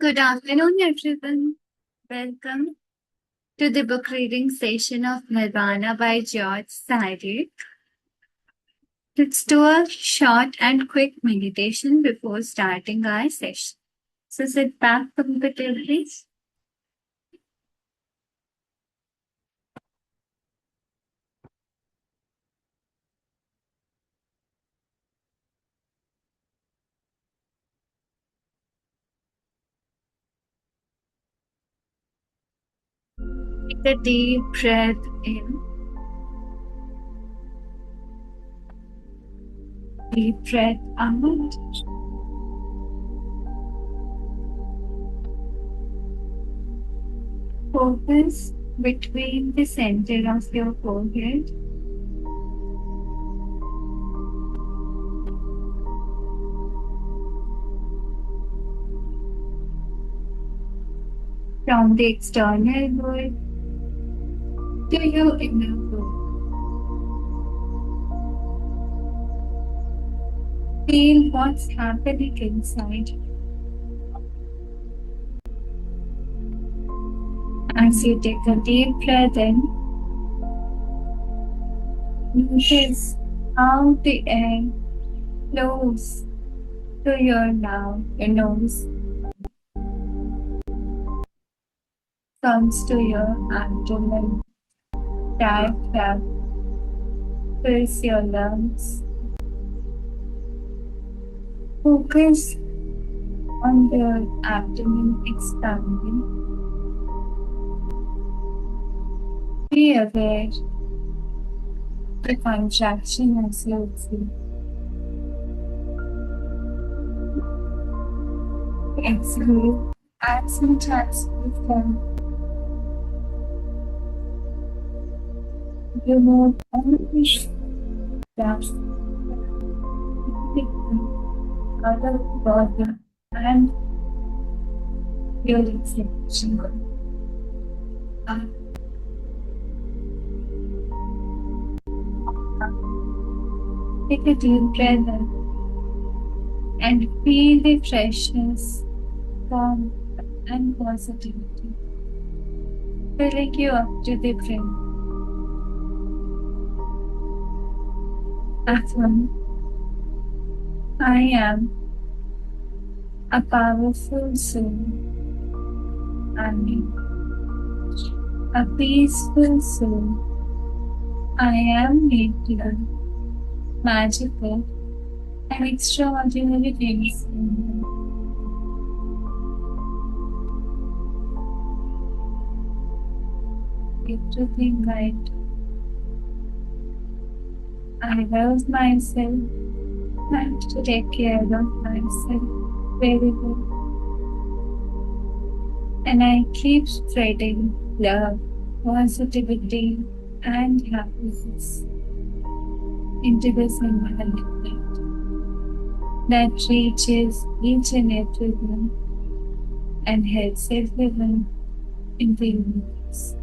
Good afternoon, everyone. Welcome to the book reading session of Nirvana by George Saidik. Let's do a short and quick meditation before starting our session. So sit back comfortably. Take a deep breath in. Deep breath out. Focus between the center of your forehead from the external world to your inner world. Feel what's happening inside. As you take a deep breath in, notice how the air flows to your nose, comes to your abdomen, diaphragm, fills your lungs. Focus on the abdomen expanding. Be aware the contraction as you exhale. Exhale, add some transfer from remove all the gas out of the body and your exhalation. Take a deep breath in and feel the freshness, warmth, and positivity filling you up to the brim. Affirm, I am a powerful soul. I am a peaceful soul. I am made to do magical and extraordinary things in life. Everything right. I love myself and to take care of myself very well. And I keep spreading love, positivity, and happiness into this environment that reaches each and everyone and helps everyone in the universe.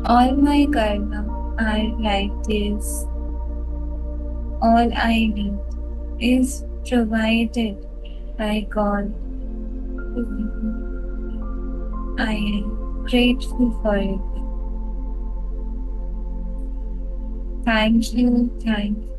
All my karma are like this. All I need is provided by God. I am grateful for it. Thank you, thank you.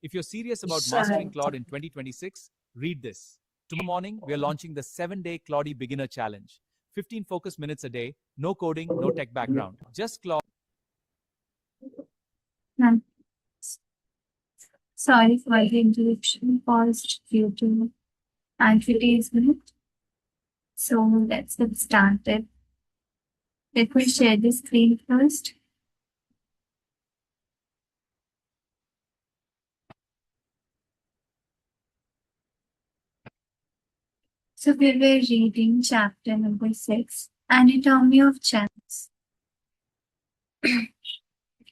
If you're serious about mastering Claude in 2026, read this. Tomorrow morning, we are launching the 7-day Claude Beginner Challenge. 15 focus minutes a day, no coding, no tech background, just Claude. Sorry for the interruption caused due to advertisement. So let's get started. Let me share the screen first. So we were reading chapter number 6, Anatomy of Chance.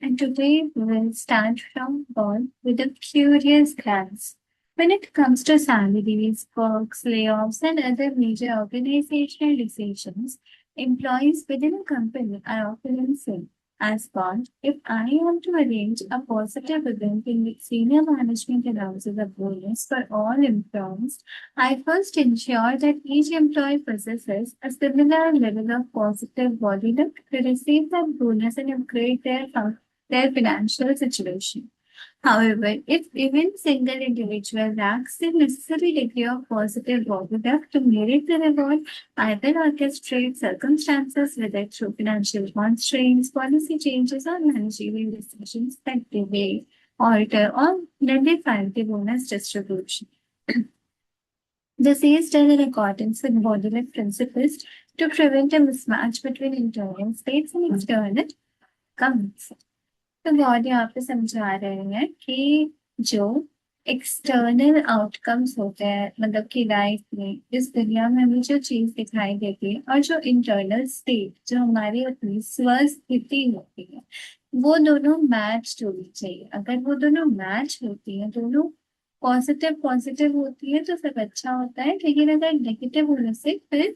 And today we will start from Paul with a curious glance. When it comes to salaries, perks, layoffs, and other major organizational decisions, employees within a company are often insane. as God, if I want to arrange a positive event in which senior management announces a bonus for all employees, I first ensure that each employee possesses a similar level of positive body luck to receive that bonus and upgrade their financial situation. However, if even single individual lacks the necessary degree of positive body-luck to merit the reward, I will orchestrate circumstances, whether through financial constraints, policy changes, or managerial decisions that delay, alter, or nullify the bonus distribution. This is done in accordance with body-luck principles to prevent a mismatch between internal states and external outcomes. तो God यहाँ पे समझा रहे हैं कि जो external outcomes होते हैं मतलब कि लाइफ में इस दुनिया में हमें जो चीज दिखाई देती है और जो इंटरनल स्टेट जो हमारी अपनी स्वस्थिति होती है वो दोनों मैच होनी चाहिए। अगर वो दोनों मैच होती है, दोनों पॉजिटिव पॉजिटिव होती है तो सब अच्छा होता है, लेकिन अगर नेगेटिव होने से फिर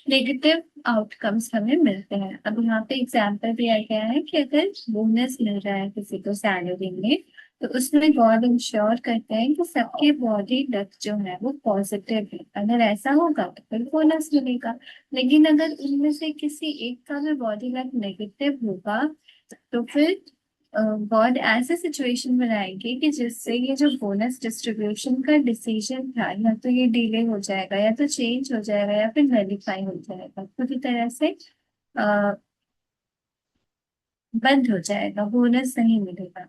नेगेटिव आउटकम्स हमें मिलते हैं। अब यहाँ पे एग्जाम्पल दिया गया है कि अगर बोनस मिल रहा है किसी को सैलरी में, तो उसमें गॉड इंश्योर करते हैं कि सबके बॉडी लक जो है वो पॉजिटिव है। अगर ऐसा होगा तो फिर बोनस मिलेगा, लेकिन अगर उनमें से किसी एक का भी बॉडी लक नेगेटिव होगा तो फिर गॉड ऐसे सिचुएशन बनाएगी कि जिससे ये जो बोनस डिस्ट्रीब्यूशन का डिसीजन था या तो ये डिले हो जाएगा या तो चेंज हो जाएगा या फिर वेरीफाई हो जाएगा, पूरी तरह से बंद हो जाएगा, बोनस नहीं मिलेगा।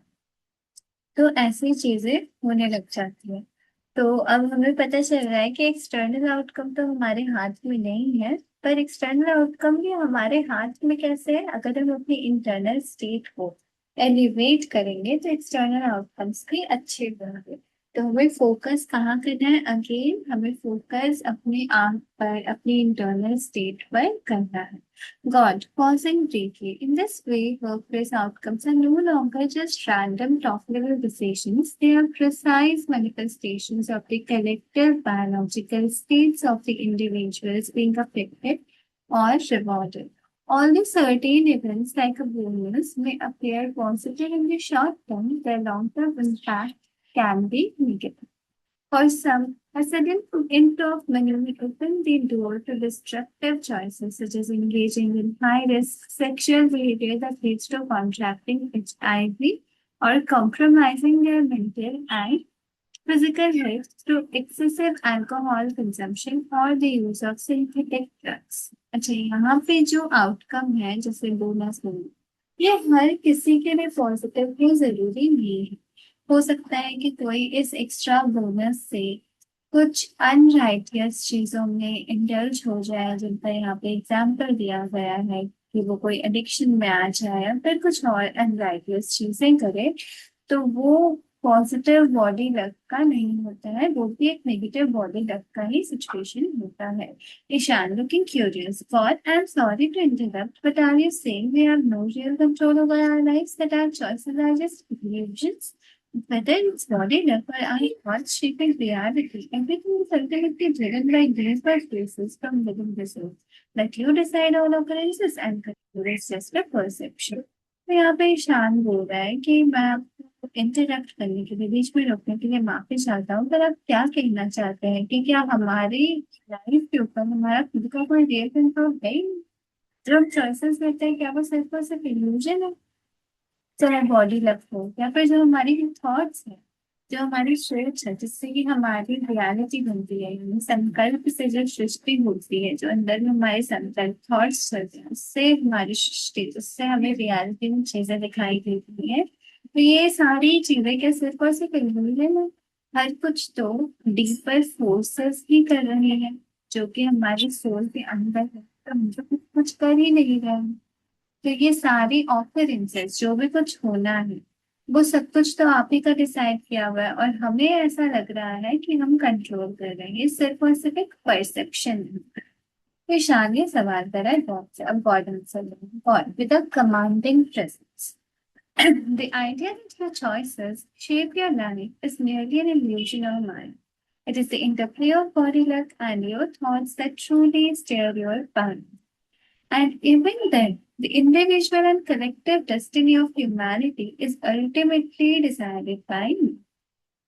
तो ऐसी चीजें होने लग जाती है। तो अब हमें पता चल रहा है कि एक्सटर्नल आउटकम तो हमारे हाथ में नहीं है, पर एक्सटर्नल आउटकम भी हमारे हाथ में कैसे है? अगर हम अपनी इंटरनल स्टेट को एलिवेट करेंगे तो एक्सटर्नल आउटकम्स भी अच्छे होंगे। तो हमें फोकस कहाँ करना है? अगेन हमें फोकस अपने आप पर, अपनी इंटरनल स्टेट पर करना है। God, pausing briefly. In this way, workplace outcomes are no longer just random top-level decisions. They are precise manifestations of the collective biological states of the individuals being affected or rewarded. Although certain events like a bonus may appear positive in the short term, their long-term impact can be negative. For some, a sudden inflow of money may open the door to destructive choices, such as engaging in high-risk sexual behavior that leads to contracting HIV or compromising their mental and physical health through excessive alcohol consumption or the use of synthetic drugs. अच्छा, यहाँ पे जो outcome है जैसे bonus मिलना, ये हर किसी के लिए पॉजिटिव हो जरूरी नहीं है। हो सकता है कि कोई इस एक्स्ट्रा बोनस से कुछ अनराइटियस चीजों में इंडल्ज हो जाए, जिनका यहाँ पे एग्जाम्पल दिया गया है कि वो कोई एडिक्शन में आ जाए या फिर कुछ और अनराइटियस चीजें करे, तो वो पॉजिटिव बॉडी लक का नहीं होता है, वो भी एक नेगेटिव बॉडी लक का ही सिचुएशन होता है। Ishan, looking curious. God, I'm sorry to interrupt, but are you saying we have no real control over our lives, that our choices are just illusions? Whether it's body luck or our thoughts shaping reality, everything is ultimately driven by these forces from within the soul. That you decide all occurrences and control is just a perception. तो यहाँ पे ईशान बोल रहा है कि मैं आपको interrupt करने के लिए, बीच में रोकने के लिए माफी चाहता हूँ, पर आप क्या कहना चाहते हैं कि क्या हमारी लाइफ के ऊपर हमारा खुद का कोई रियल कंट्रोल है ही नहीं? जो हम चॉइसेस लेते हैं क्या वो सिर्फ और सिर्फ इल्यूजन है? चाहे बॉडी लक हो या फिर जो हमारी थॉट्स है, जो हमारी सोच है, जिससे कि हमारी रियलिटी बनती है, यानी संकल्प से जो सृष्टि होती है, जो अंदर में हमारे संकल्प थॉट्स चलते हैं, उससे हमारी सृष्टि, उससे हमें रियलिटी में चीजें दिखाई देती है। तो ये सारी चीजें क्या सिर्फ और सिर्फ इल्यूजन है? हर कुछ तो डीपर फोर्सेस ही कर रहे हैं जो कि हमारी सोल के अंदर है, तो हम तो कुछ कर ही नहीं रहे हैं। तो ये सारी ऑफरेंसेस जो भी कुछ होना है वो सब कुछ तो आप ही का डिसाइड किया हुआ है, और हमें ऐसा लग रहा है कि हम कंट्रोल कर रहे हैं। ये सिर्फ और सिर्फ एक परसेप्शन है। तो ईशान ये सवाल करा है गॉड से। अब गॉड आंसर देंगे। God with a commanding presence, the idea that your choices shape your life is merely an illusion of mind. It is the interplay of body luck and your thoughts that truly steer your path. And even then, the individual and collective destiny of humanity is ultimately decided by me.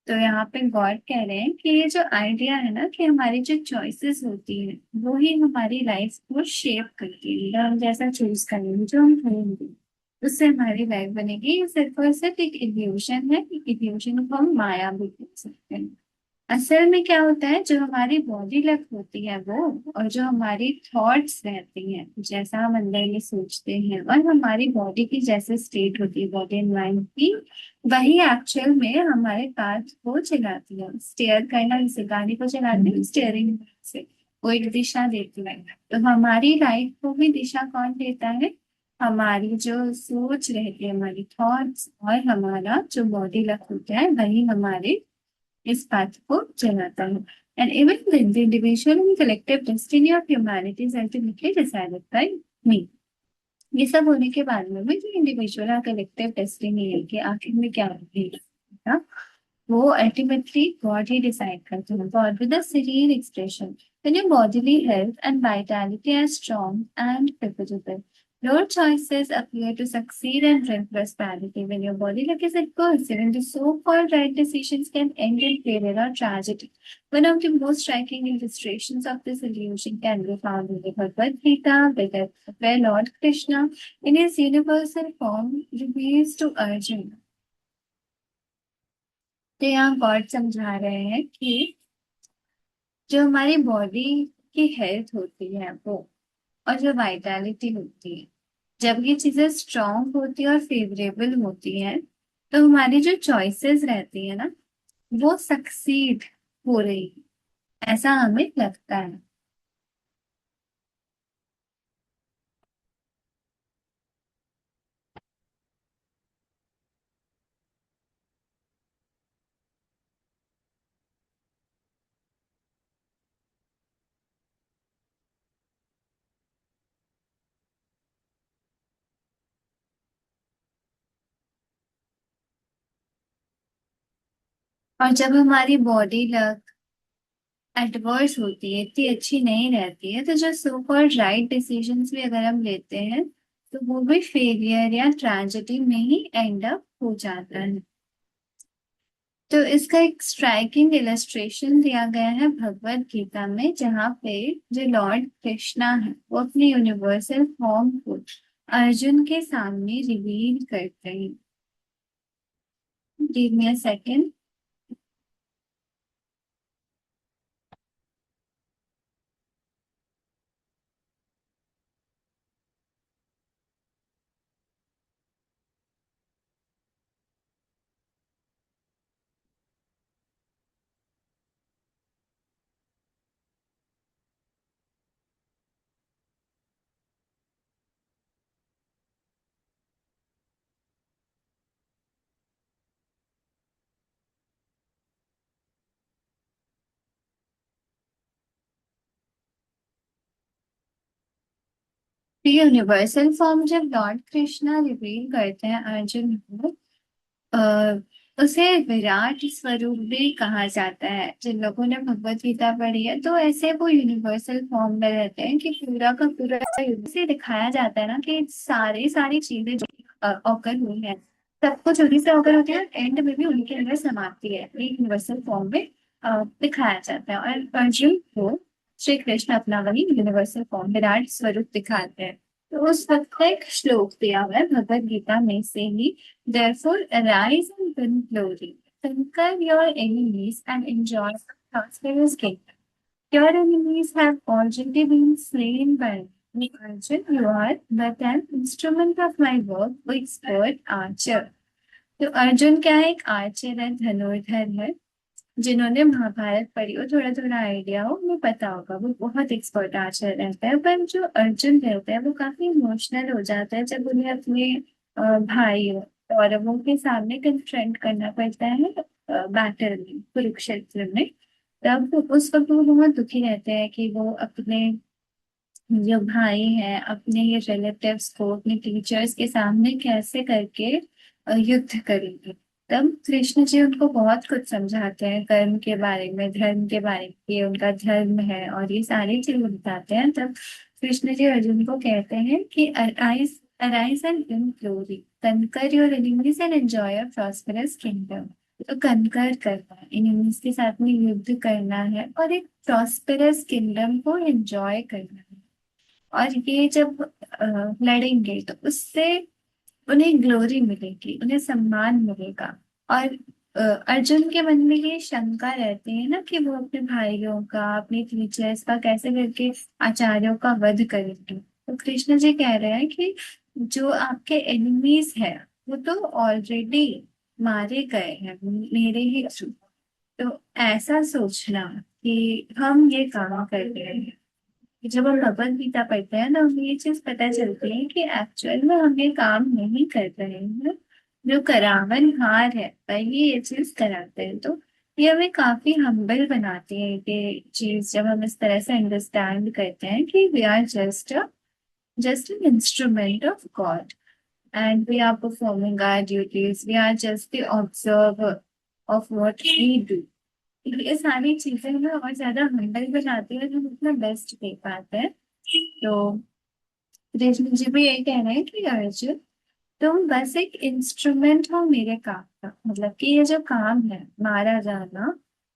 तो यहाँ पे God कह रहे हैं कि ये जो idea है ना कि हमारी जो चॉइसेस होती है वो ही हमारी लाइफ को शेप करती है, मतलब हम जैसा चूज करेंगे जो हम करेंगे उससे हमारी लाइफ बनेगी। ये सिर्फ और सिर्फ एक इल्यूशन है, इल्यूशन को हम माया भी कह सकते हैं। असल में क्या होता है, जो हमारी बॉडी लक होती है वो, और जो हमारी थॉट्स रहती हैं, जैसा हम अंदर में सोचते हैं, और हमारी बॉडी की जैसे स्टेट होती है बॉडी एंड माइंड की, वही एक्चुअल में हमारे पाथ को चलाती है। स्टेयर करना, जैसे गाड़ी को चलाते हैं स्टेयरिंग से, वो एक दिशा देती है। तो हमारी लाइफ को भी दिशा कौन देता है? हमारी जो सोच रहती है, हमारी थॉट्स, और हमारा जो बॉडी लक होता है वही हमारे इस पाथ को चलाता है। And even then, the individual and collective destiny of humanity is ultimately decided by me. ये सब होने के बाद में भी जो इंडिविजुअल और कलेक्टिव डेस्टिनी है कि आखिर में क्या होगा, वो अल्टीमेटली गॉड ही डिसाइड करते हैं। God with a serene expression. When your bodily health and vitality are strong and favorable, your choices appear to succeed and bring prosperity. When your body luck is at worst, even the so-called right decisions can end in failure or tragedy. One of the most striking illustrations of this illusion can be found in the Bhagavad Gita, where Lord Krishna, in his universal form, reveals to Arjuna. तो यहाँ God समझा रहे हैं कि जो हमारी body की health होती है वो, और जो वाइटैलिटी होती है, जब ये चीजें स्ट्रांग होती है और फेवरेबल होती है, तो हमारी जो चॉइसेस रहती है ना वो सक्सीड हो रही है, ऐसा हमें लगता है। और जब हमारी बॉडी लक एडवर्स होती है, इतनी अच्छी नहीं रहती है, तो जो सो कॉल्ड राइट डिसीजंस भी अगर हम लेते हैं तो वो भी फेलियर या ट्रेजेडी में ही एंड अप हो जाता है। तो इसका एक स्ट्राइकिंग इलस्ट्रेशन दिया गया है भगवत गीता में, जहाँ पे जो लॉर्ड कृष्णा है वो अपने यूनिवर्सल फॉर्म को अर्जुन के सामने रिवील करते हैं। Give me a second. Universal form जब लॉर्ड कृष्णा रिवील करते हैं अर्जुन को, उसे विराट स्वरूप भी कहा जाता है। जिन लोगों ने भगवत गीता पढ़ी है तो ऐसे वो यूनिवर्सल फॉर्म में रहते हैं कि पूरा का पूरा से दिखाया जाता है ना कि सारी चीजें जो ऑकर हुई है, सब कुछ उन्हीं से ऑकर होती है, एंड में भी उनके अंदर समाप्ति है, एक यूनिवर्सल फॉर्म में दिखाया जाता है। और अर्जुन को श्री कृष्ण अपना वही यूनिवर्सल फॉर्म विराट स्वरूप दिखाते हैं। तो उस वक्त का एक श्लोक दिया हुआ है भगवत गीता में से ही। Therefore, arise and win glory. Conquer your enemies and enjoy the prosperous kingdom. Your enemies have already been slain by me, Arjun. You are but an instrument of my work, O expert archer. तो अर्जुन क्या है? एक Archer है, धनुर्धर है। जिन्होंने महाभारत पढ़ी हो, थोड़ा थोड़ा आइडिया हो, वो पता होगा, वो बहुत एक्सपर्ट आर्चर रहता है। पर जो अर्जुन रहता है वो काफी इमोशनल हो जाता है जब उन्हें अपने भाई कौरवों के सामने कन्फ्रंट करना पड़ता है बैटल में, कुरुक्षेत्र में। तब उस वक्त वो बहुत दुखी रहते हैं कि वो अपने जो भाई हैं, अपने ये रिलेटिव्स को, अपने टीचर्स के सामने कैसे करके युद्ध करेंगे। तब कृष्ण जी उनको बहुत कुछ समझाते हैं, कर्म के बारे में, धर्म के बारे में, ये उनका धर्म है और ये सारी चीजें बताते हैं। तब कृष्ण जी अर्जुन को कहते हैं कि arise and win glory, conquer your enemies and enjoy a prosperous kingdom. तो कनकर करना है, एनिमीज के साथ में युद्ध करना है और एक प्रॉस्पेरस किंगडम को एंजॉय करना है। और ये जब लड़ेंगे तो उससे उन्हें ग्लोरी मिलेगी, उन्हें सम्मान मिलेगा। और अर्जुन के मन में ये शंका रहती है ना कि वो अपने भाइयों का, अपने टीचर्स का कैसे करके आचार्यों का वध करेंगे। तो कृष्ण जी कह रहे हैं कि जो आपके एनिमीज है वो तो ऑलरेडी मारे गए हैं मेरे ही थ्रू। तो ऐसा सोचना कि हम ये काम कर रहे हैं, जब हम भगवत गीता पढ़ते हैं ना, हमें ये चीज पता चलती है कि एक्चुअल में हम ये काम नहीं कर रहे हैं। जो करावन हार है वही ये चीज कराते हैं। तो ये हमें काफी हम्बल बनाती है ये चीज, जब हम इस तरह से अंडरस्टैंड करते हैं कि we are just an instrument of God and we are performing our duties, we are just the observer of what we do. ये सारी चीजें हमें और ज्यादा हम्बल बनाती है, हम अपना बेस्ट दे पाते हैं। तो कृष्ण जी भी यही कह रहे हैं कि अर्जुन, तुम बस एक इंस्ट्रूमेंट हो मेरे काम का। मतलब कि ये जो काम है मारा जाना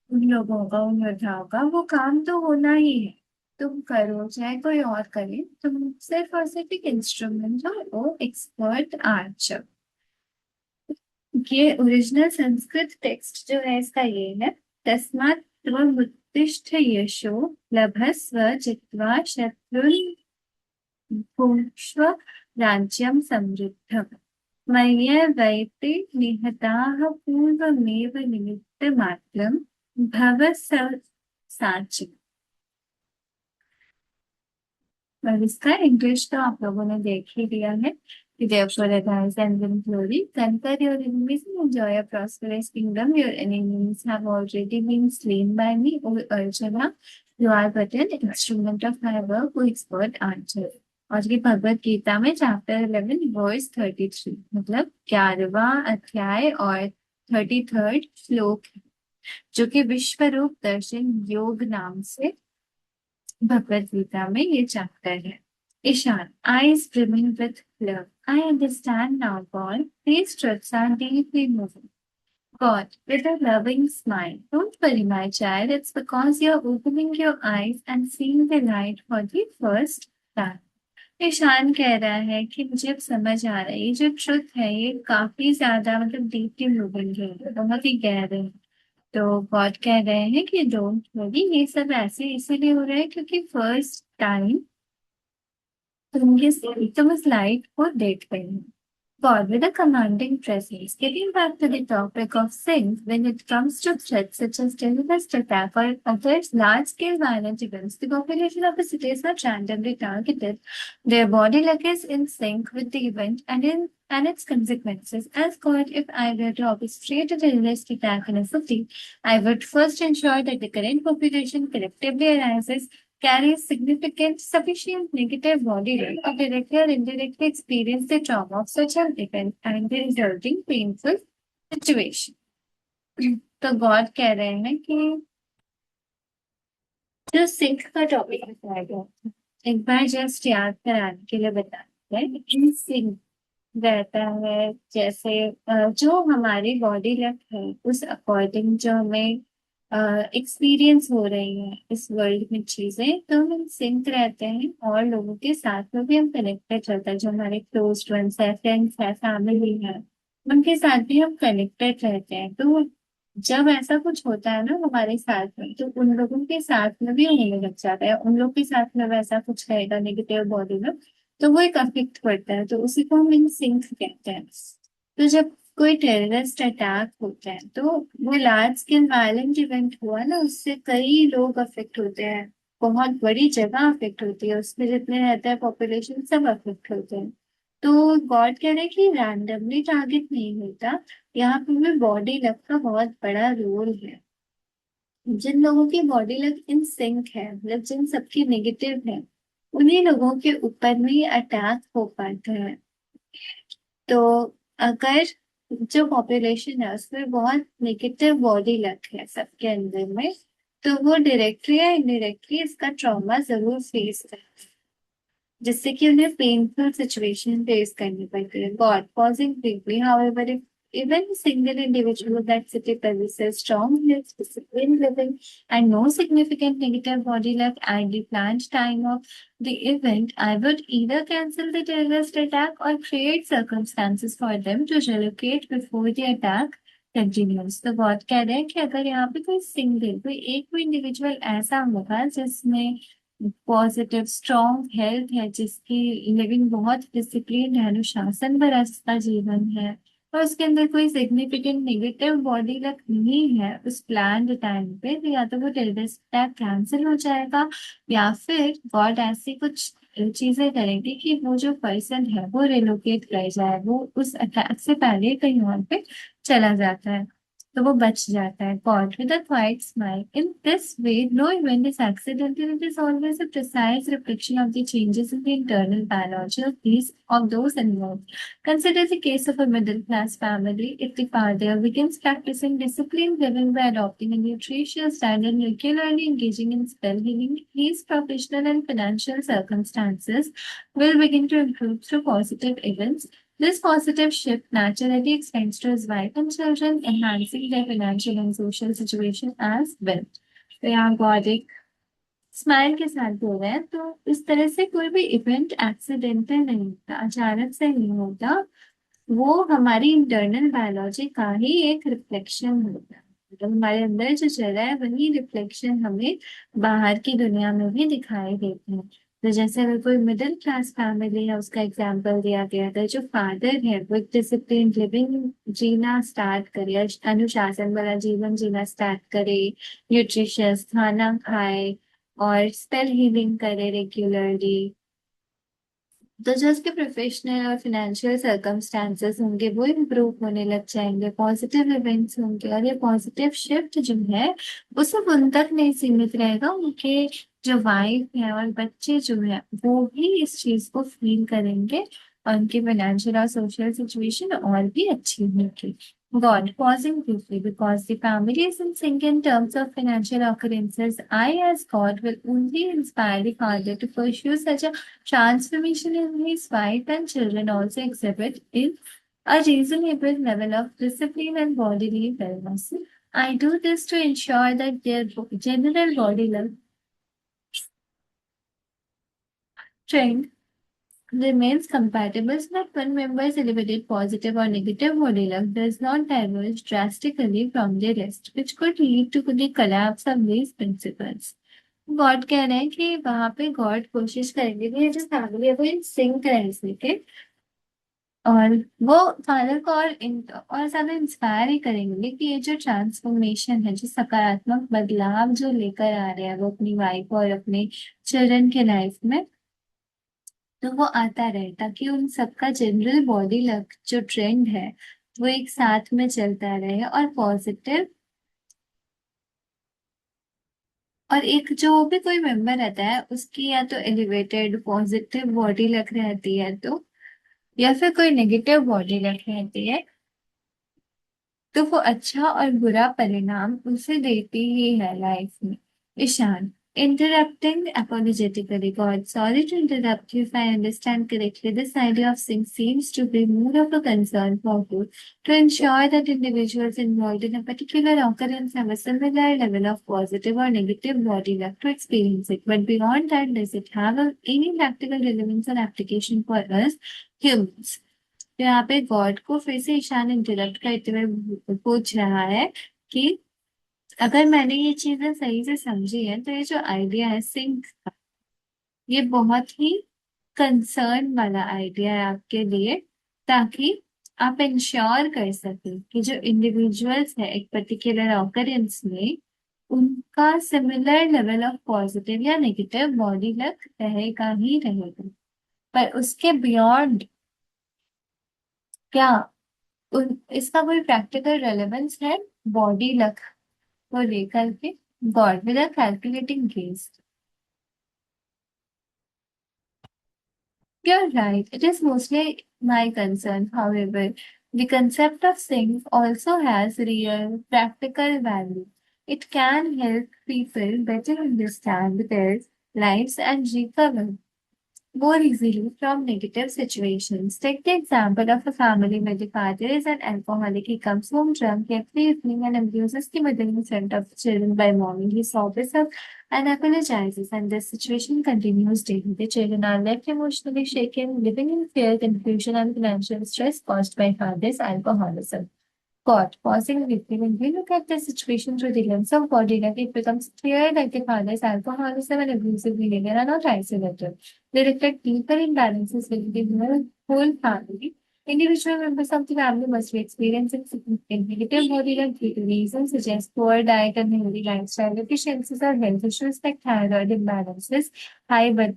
उन लोगों का, उन योद्धाओं का, वो काम तो होना ही है। तुम करो चाहे कोई और करे, तुम सिर्फ और सिर्फ एक इंस्ट्रूमेंट हो, वो एक्सपर्ट आर्चर। ये ओरिजिनल संस्कृत टेक्स्ट जो है इसका ये है, तस्मात् त्वमुत्तिष्ठ यशो लभस्व जित्वा शत्रुन् भुङ्क्ष्व राज्यं समृद्धम्। मय्येवैते निहताः पूर्वमेव निमित्तमात्रं भव साचिन्। और इसका इंग्लिश तो आप लोगों ने देख ही लिया है कि therefore arise and win glory, conquer your enemies and enjoy a prosperous kingdom. Your enemies have already been slain by me, O Arjuna. You are but an instrument of my work, O expert archer. और ये भगवत गीता में chapter 11 verse 33, मतलब 11वां अध्याय और 33rd श्लोक है, जो कि विश्व रूप दर्शन योग नाम से भगवत गीता में ये चैप्टर है। Ishan, eyes brimming with love. I understand now, God. These truths are deeply moving. God, with a loving smile, don't worry, my child. It's because you're opening your eyes and seeing the light for the first time. Ishan कह रहा है कि मुझे अब समझ आ रहा है, ये जो ट्रुथ है ये काफी ज्यादा मतलब डीपली मूविंग है, बहुत ही गहरे है। तो गॉड कह रहे हैं कि डोंट वरी, ये सब ऐसे इसीलिए हो रहा है क्योंकि फर्स्ट टाइम तुम इस लाइट को देख रहे हो। God, with a commanding presence. Getting back to the topic of sins, when it comes to threats such as terrorist attack or others large-scale violent events, the population of a city is not randomly targeted. Their body luck is in sync with the event and its consequences. As God, if I were to orchestrate a terrorist attack in a city, I would first ensure that the current population collectively arises carries significant, sufficient negative body weight or directly or indirectly experience the trauma of such an event and the resulting painful situation. तो God कह रहे हैं कि जो sink का topic बताया गया था, एक बार जस्ट याद कराने के लिए बताते हैं। इन सिंक रहता है जैसे जो हमारी बॉडी लक है उस अकॉर्डिंग जो हमें एक्सपीरियंस हो रही है इस वर्ल्ड में चीजें, तो हम सिंक रहते हैं और लोगों के साथ में भी हम कनेक्टेड रहते हैं। जो हमारे क्लोज फ्रेंड्स है, फ्रेंड्स है, फैमिली है, उनके साथ भी हम कनेक्टेड रहते हैं। तो जब ऐसा कुछ होता है ना हमारे साथ में, तो उन लोगों के साथ में भी होने लग जाता है, उन लोग के साथ में वैसा कुछ रहेगा नेगेटिव बॉडी में, तो वो एक अफेक्ट पड़ता है। तो उसी को हम इन सिंक कहते हैं। तो जब कोई टेररिस्ट अटैक होता है तो वो लार्ज स्केल वायलेंट इवेंट हुआ ना, उससे कई लोग अफेक्ट होते हैं, बहुत बड़ी जगह अफेक्ट होती है, उसमें जितने रहता है पॉपुलेशन सब अफेक्ट होते हैं। तो गॉड कह रहे हैं कि रैंडमली टारगेट नहीं होता, यहाँ पे भी बॉडी लक का बहुत बड़ा रोल है। जिन लोगों की बॉडी लक इन सिंक है, मतलब जिन सबकी नेगेटिव है, उन्हीं लोगों के ऊपर में ये अटैक हो पाता है। तो अगर जो पॉपुलेशन है उसमें बहुत नेगेटिव बॉडी लक है सबके अंदर में, तो वो डायरेक्टली या इनडायरेक्टली इसका ट्रॉमा जरूर फेस करते हैं, जिससे कि उन्हें पेनफुल सिचुएशन फेस करनी पड़ती है. God pausing briefly, however, if even a single individual that city possesses strong health, disciplined living, and no significant negative body luck at the planned time of the event, I would either cancel the terrorist attack or create circumstances for them to relocate before the attack continues. तो God कह रहे हैं कि अगर यहाँ पे कोई single कोई एक कोई इंडिविजुअल ऐसा होगा जिसमें पॉजिटिव स्ट्रॉन्ग हेल्थ है, जिसकी लिविंग बहुत डिसिप्लिन है, अनुशासन भरा जिसका जीवन है, और उसके अंदर कोई सिग्निफिकेंट नेगेटिव बॉडी लक नहीं है उस प्लान टाइम पे, तो या तो वो टेररिस्ट अटैक कैंसिल हो जाएगा, या फिर गॉड ऐसी कुछ चीजें करेंगे कि वो जो पर्सन है वो रिलोकेट कर जाए, वो उस अटैक से पहले कहीं और पे चला जाता है, तो वो बच जाता है. God with a quiet smile. In this way, no event is accidental. It is always a precise reflection of the changes in the internal biology of those involved. Consider the case of a middle class family. If the father begins practicing disciplined living by adopting a nutritious diet and regularly engaging in spell healing, his professional and financial circumstances will begin to improve through positive events. This positive shift naturally extends to his wife and children, enhancing their financial and social situation as well. तो यहाँ God एक smile के साथ बोल रहे हैं, तो इस तरह से कोई भी इवेंट एक्सीडेंटल नहीं होता, अचानक से नहीं होता, वो हमारी इंटरनल बायोलॉजी का ही एक रिफ्लेक्शन होता है. मतलब हमारे अंदर जो चल रहा है वही रिफ्लेक्शन हमें बाहर की दुनिया में भी दिखाई देते हैं. तो जैसे अगर कोई मिडिल क्लास फैमिली है, उसका एग्जाम्पल दिया गया था, जो फादर है वो एक डिसिप्लिन लिविंग जीना स्टार्ट करे, अनुशासन वाला जीवन जीना स्टार्ट करे, न्यूट्रिशियस खाना खाए और स्पेल हीलिंग करे रेगुलरली, तो जो उसके प्रोफेशनल और फिनेंशियल सर्कमस्टांसेस होंगे वो इम्प्रूव होने लग जाएंगे, पॉजिटिव इवेंट्स होंगे, और ये पॉजिटिव शिफ्ट जो है वो सिर्फ उन तक नहीं सीमित रहेगा, उनके जो वाइफ है और बच्चे जो है वो भी इस चीज को फील करेंगे, और उनकी फाइनेंशियल और सोशल सिचुएशन और भी अच्छी होगी. God, pausing briefly, because the family is in sync in terms of financial occurrences, I, as God, will only inspire the father to pursue such a transformation in his wife and children also exhibit in a reasonable level of discipline and bodily wellness. I do this to ensure that their general bodily trend remains compatible so that one member's elevated positive or negative body luck does not diverge drastically from the rest, which could lead to the collapse of these principles. God कह रहे हैं कि वहां पे God कोशिश करेंगे कि ये जो फैमिली है वो इन सिंक रह सके, और वो फादर को और ज्यादा इंस्पायर ही करेंगे कि ये जो ट्रांसफॉर्मेशन है, जो सकारात्मक बदलाव जो लेकर आ रहे हैं वो अपनी वाइफ और अपने चिल्ड्रन के लाइफ में, तो वो आता रहे, ताकि उन सबका जनरल बॉडी लक जो ट्रेंड है वो एक साथ में चलता रहे और पॉजिटिव, और एक जो भी कोई मेंबर रहता है उसकी या तो एलिवेटेड पॉजिटिव बॉडी लक रहती है, तो या फिर कोई नेगेटिव बॉडी लक रहती है, तो वो अच्छा और बुरा परिणाम उसे देती ही है लाइफ में. Ishan, interrupting apologetically, God, sorry to interrupt you. If I understand correctly, this idea of sync seems to be more of a concern for you to ensure that individuals involved in a particular occurrence have a similar level of positive or negative body luck to experience it. But beyond that, does it have any practical relevance or application for us humans? तो यहाँ पे God को फिर से Ishan interrupt करते हुए पूछ रहा है कि अगर मैंने ये चीजें सही से समझी है, तो ये जो आइडिया है सिंक का, ये बहुत ही कंसर्न वाला आइडिया है आपके लिए, ताकि आप इंश्योर कर सकें कि जो इंडिविजुअल्स है एक पर्टिकुलर ऑकरेंस में, उनका सिमिलर लेवल ऑफ पॉजिटिव या नेगेटिव बॉडी लक रहेगा ही रहेगा, पर उसके बियॉन्ड क्या इसका कोई प्रैक्टिकल रेलेवेंस है बॉडी लक को लेकर के? God with a calculating gauge, you're right. It is mostly my concern, however. The concept of sync also has real practical value. It can help people better understand their lives and recover more easily from negative situations. Take the example of a family where the father is an alcoholic. He comes home drunk every evening and abuses the mother in front of the children by morning. He sobers up and apologizes, and this situation continues daily. The children are left emotionally shaken, living in fear, confusion, and financial stress caused by father's alcoholism. God, pausing briefly, when we look at the situation through the lens of body, like it becomes clear that the father's alcoholism and abusive behavior are not isolated. They reflect deeper imbalances within the whole family. Individual members of the family must be experiencing significant negative body health due to reasons such as poor diet and healthy lifestyle deficiencies or health issues like thyroid imbalances, high blood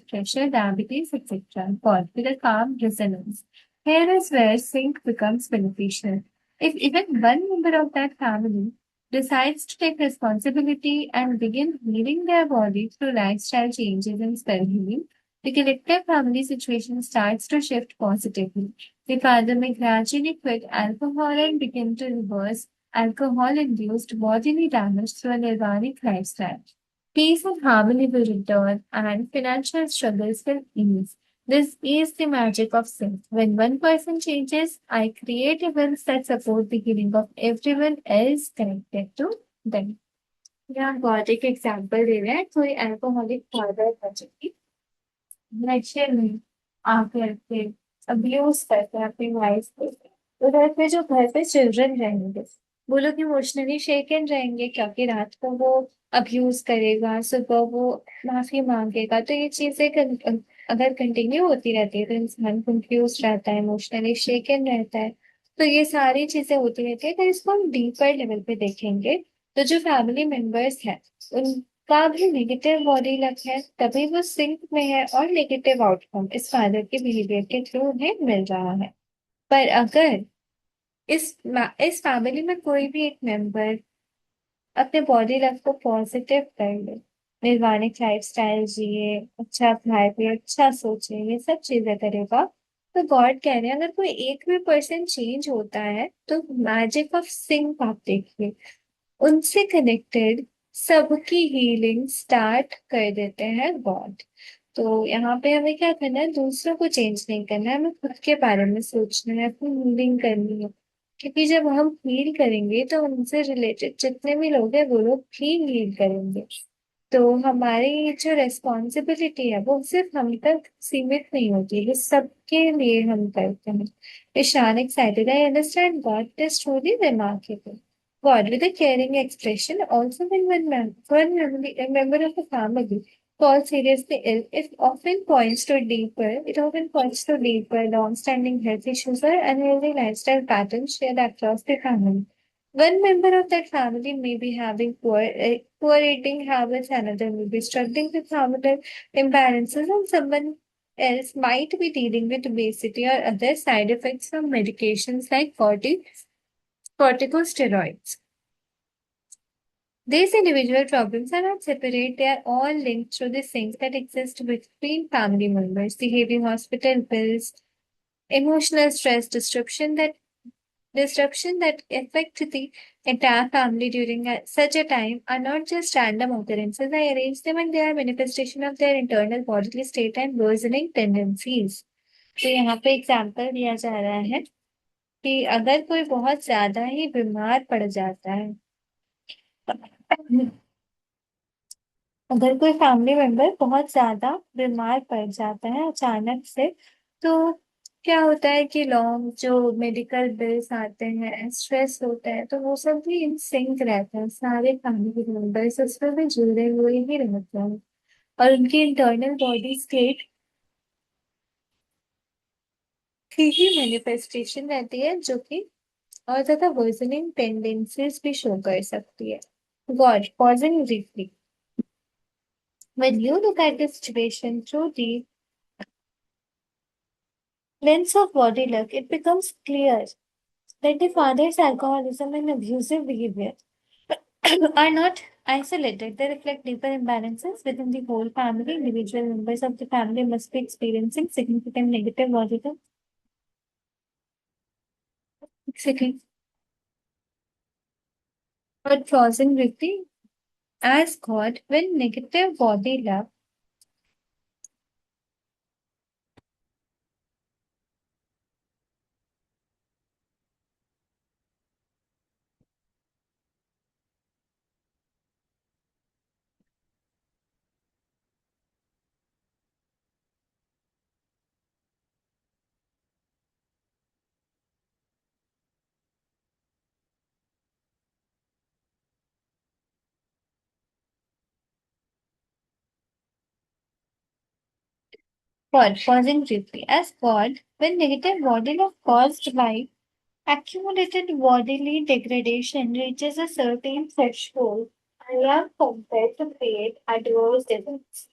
pressure, diabetes, etc. God, with a calm resonance. Here is where sync becomes beneficial. If even one member of that family decides to take responsibility and begin healing their body through lifestyle changes and spell healing, the collective family situation starts to shift positively. The father may gradually quit alcohol and begin to reverse alcohol induced bodily damage through a nirvanic lifestyle. Peace and harmony will return, and financial struggles will ease. This is the magic of sync. When one person changes, I create events that support the healing of everyone else connected to them. यहाँ बहुत एक example दे रहे हैं कोई alcoholic father था जो कि नशे में आकर के अब्यूज करते हैं अपनी वाइफ को उधर पे जो घर पे चिल्ड्रन रहेंगे वो लोग इमोशनली शेकन रहेंगे क्योंकि रात को वो अब्यूज करेगा सुबह वो माफी मांगेगा तो ये चीजें अगर कंटिन्यू होती रहती है तो इंसान कंफ्यूज रहता है इमोशनली शेकन रहता है तो ये सारी चीजें होती रहती है तो इसको हम डीपर लेवल पे देखेंगे तो जो फैमिली मेंबर्स हैं उनका भी नेगेटिव बॉडी लक है तभी वो सिंक में है और नेगेटिव आउटकम इस फादर के बिहेवियर के थ्रू उन्हें मिल रहा है पर अगर इस फैमिली में कोई भी एक मेंबर अपने बॉडी लाइफ को पॉजिटिव कर ले निर्वाणिक लाइफस्टाइल जिए अच्छा खाए पिए अच्छा सोचे ये सब चीजें करेगा तो गॉड कह रहे हैं अगर कोई एक भी पर्सन चेंज होता है तो मैजिक ऑफ सिंक आप देखिए उनसे कनेक्टेड सबकी हीलिंग स्टार्ट कर देते हैं गॉड तो यहाँ पे हमें क्या करना है दूसरों को चेंज नहीं करना है हमें खुद के बारे में सोचना है अपनी हीलिंग करनी है क्योंकि जब हम हील करेंगे तो उनसे रिलेटेड जितने भी लोग हैं वो लोग भी हील करेंगे तो हमारी जो रेस्पॉन्सिबिलिटी है वो सिर्फ हम तक सीमित नहीं होती ये सबके लिए हम करते हैं Ishaan excited I understand God this truly remarkable God, with a caring expression, also when one member of the family falls seriously ill, it often points to deeper, long-standing health issues or unhealthy lifestyle patterns shared across the family. One member of that family may be having poor eating habits, another may be struggling with hormonal imbalances, and someone else might be dealing with obesity or other side effects from medications like corticosteroids. These individual problems are not separate, they are all linked through the things that exist between family members, the heavy hospital bills, emotional stress disruption that affect the entire family during such a time are not just random occurrences. I arrange them and they are manifestation of their internal bodily state and worsening tendencies. तो यहाँ पे example दिया जा रहा है कि अगर कोई बहुत ज्यादा ही बीमार पड़ जाता है अगर कोई फैमिली मेंबर बहुत ज्यादा बीमार पड़ जाता है अचानक से तो क्या होता है कि लॉन्ग जो मेडिकल बिल्स आते हैं स्ट्रेस होता है तो वो सब भी इन सिंक रहते हैं सारे फैमिली मेंबर्स उसमें भी जुड़े हुए ही रहते हैं और उनकी इंटरनल बॉडी स्टेट की ही मैनिफेस्टेशन रहती है जो कि और ज्यादा वर्जनिंग टेंडेंसीज भी शो कर सकती है God pausing briefly when you look at the situation through the lens of body luck, it becomes clear that the father's alcoholism and abusive behavior are not isolated. They reflect deeper imbalances within the whole family. Individual members of the family must be experiencing significant negative body luck Second, but pausing briefly, as God, when negative body luck God, pausing briefly, as God, when negative body luck caused by accumulated bodily degradation reaches a certain threshold, I am compelled to create adverse events.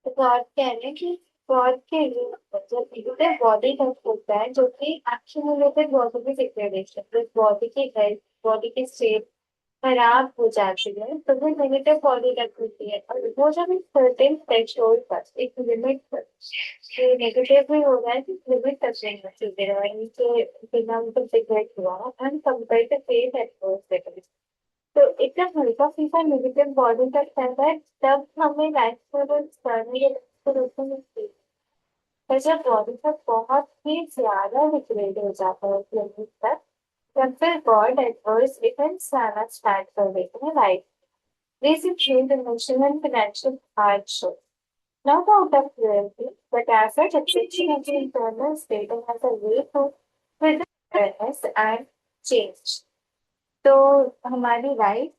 तो God कहने कि God के लिए जब इधर body health होता है जो कि एक्यूमुलेटेड बॉडी डिग्रेडेशन जिस बॉडी की हेल्थ बॉडी की स्टेट खराब हो जाती है तो वो नेगेटिव बॉडी लग होती है और वो जब एक सर्टेन थ्रेशोल्ड पर एक लिमिट पर ये नेगेटिव भी हो रहा है कि लिमिट तक नहीं चलते रहा इनके बिना उनको सिगरेट हुआ and compare to face atmosphere तो एकदम हल्का फीका नेगेटिव बॉडी तक रहता है तब हमें लाइफ करने के जरूरत नहीं है पर जब बॉडी तक बहुत ही ज्यादा डिग्रेड हो जाता है लिमिट तक तब फिर गॉड एडवर्स इवेंट्स आना स्टार्ट कर देते हैं life These include emotional and financial hardship, not out of cruelty, but as such affliction of the internal state and as a way to further awareness and change. तो हमारी life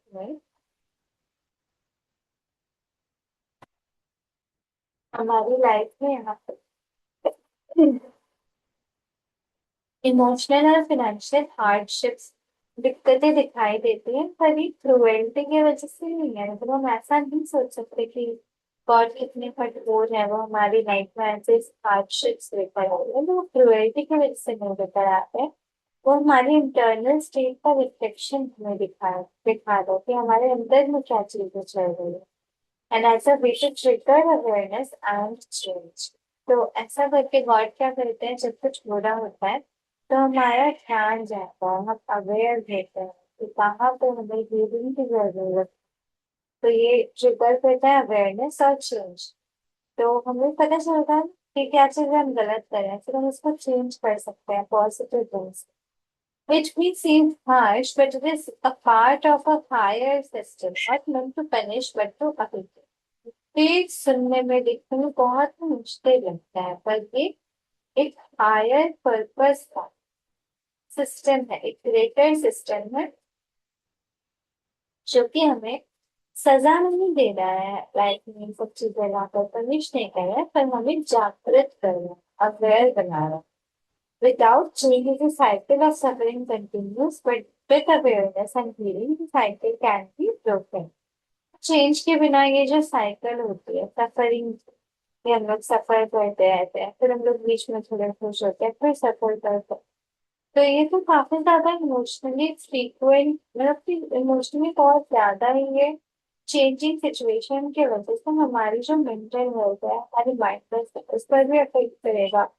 में यहाँ पे emotional और financial hardships दिक्कतें दिखाई देती हैं पर ये क्रुएल्टी की वजह से नहीं है मतलब हम ऐसा नहीं सोच सकते कि गॉड कितने कठोर है वो हमारी लाइफ में ऐसे हार्डशिप्स लेकर आ रहे हैं तो वो क्रुएल्टी की वजह से नहीं लेकर आते हैं वो हमारी इंटरनल स्टेट का रिफ्लेक्शन हमें दिखा रहा है कि हमारे अंदर में क्या चीजें चल रही है and as a way to trigger awareness and change तो ऐसा करके गॉड क्या करते हैं जब कुछ बुरा होता है तो हमारा ध्यान जाता है हम अवेयर रहते हैं कि कहाँ पे हमें हीलिंग की जरूरत है। तो ये ट्रिगर करता है अवेयरनेस और चेंज तो हमें पता चलता है कि क्या चीजें हम गलत कर रहे हैं फिर हम उसको चेंज कर सकते हैं positive things which may seem harsh but it is a part of a higher system not meant to punish but to uplift ये सुनने में देखने में बहुत मुश्किल लगता है पर ये एक हायर पर्पस का सिस्टम है एक ग्रेटर सिस्टम है जो कि हमें सजा नहीं दे रहा है लाइफ में सब चीजें लाकर पनिश नहीं कर रहा है पर हमें जागृत कर रहा है अवेयर बना रहा है without change the cycle of suffering continues but with awareness and healing the cycle can be broken change के बिना ये जो साइकिल होती है सफरिंग ये हम लोग सफर करते रहते हैं फिर हम लोग बीच में थोड़े खुश होते हैं फिर सफर करते हैं तो ये तो काफी ज्यादा इमोशनली फ्रीक्वेंट मतलब कि इमोशनली बहुत ज्यादा ही ये चेंजिंग सिचुएशन की वजह से हमारी जो मेंटल हेल्थ है हमारी माइंड उस पर भी अफेक्ट करेगा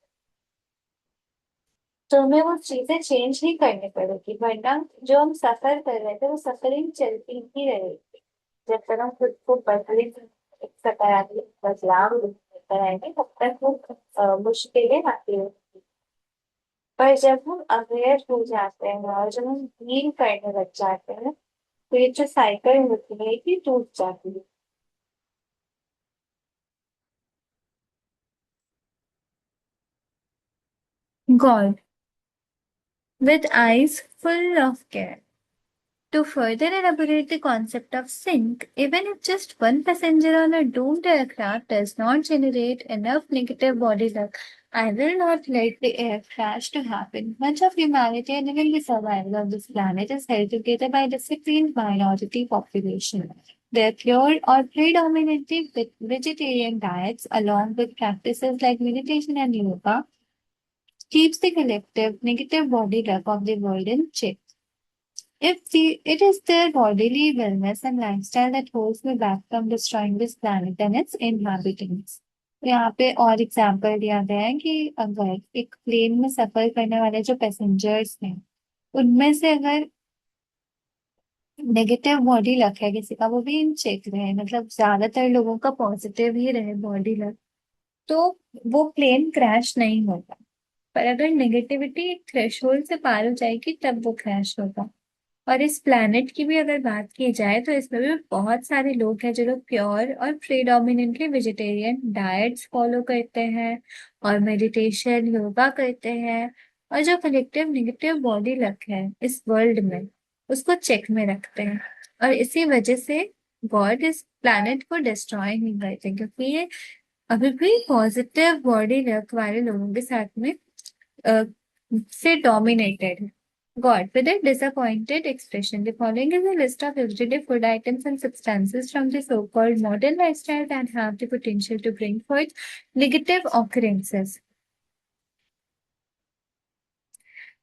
तो हमें वो चीजें चेंज ही करनी पड़ेगी वरना जो हम सफर कर रहे थे वो सफरिंग चलती ही रहेगी जब तक हम खुद को बदले एक सकारात्मक बदलाव लेकर आएंगे तब तक वो मुश्किलें आती रहेंगी पर जब हम अवेयर हो जाते हैं और जब हम हील करने लग जाते हैं तो ये जो साइकिल होती है ये टूट जाती है God, with eyes full of care. To further elaborate the concept of sync, even if just one passenger on a doomed aircraft does not generate enough negative body luck, I will not let the air crash to happen. Much of humanity and even the survival of this planet is held together by a disciplined minority population. Their cured or predominantly vegetarian diets, along with practices like meditation and yoga, keeps the collective negative body luck of the world in check. It is their bodily wellness and lifestyle that holds me back from destroying this planet and its inhabitants. यहाँ पे और example दिया गया है कि अगर एक plane में सफर करने वाले जो पैसेंजर्स हैं उनमें से अगर नेगेटिव बॉडी लक है किसी का, वो भी इन चेक रहे, मतलब ज्यादातर लोगों का पॉजिटिव ही रहे बॉडी लक, तो वो प्लेन क्रैश नहीं होगा। पर अगर नेगेटिविटी एक थ्रेशोल्ड से पार हो जाएगी तब वो क्रैश होगा। और इस प्लैनेट की भी अगर बात की जाए तो इसमें भी बहुत सारे लोग हैं जो लोग प्योर और प्रेडोमिनेंटली वेजिटेरियन डाइट्स फॉलो करते हैं और मेडिटेशन योगा करते हैं, और जो कलेक्टिव नेगेटिव बॉडी लक है इस वर्ल्ड में उसको चेक में रखते हैं। और इसी वजह से गॉड इस प्लैनेट को डिस्ट्रॉय नहीं करते, क्योंकि ये अभी भी पॉजिटिव बॉडी लक वाले लोगों के साथ में uh, से dominated. God, with a disappointed expression, the following is a list of everyday food items and substances from the so-called modern lifestyle that have the potential to bring forth negative occurrences.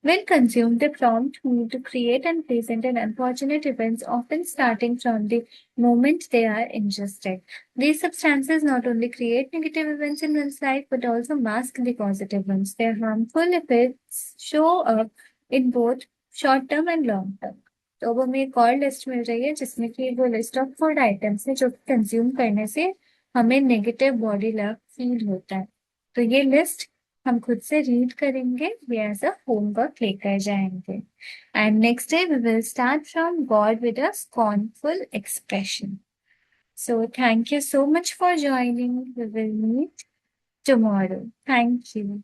When consumed, they prompt me to create unpleasant and unfortunate events, often starting from the moment they are ingested. These substances not only create negative events in one's life but also mask the positive ones. Their harmful effects show up in both short term and long term. तो अब हमें एक और list मिल रही है जिसमें कि वो लिस्ट ऑफ फूड आइटम्स है जो कंज्यूम करने से हमें नेगेटिव बॉडी लव फील होता है। तो ये लिस्ट हम खुद से रीड करेंगे, वी एज अ होमवर्क लेकर जाएंगे। And next day we will start from god with a scornful expression. So thank you so much for joining. We will meet tomorrow. Thank you.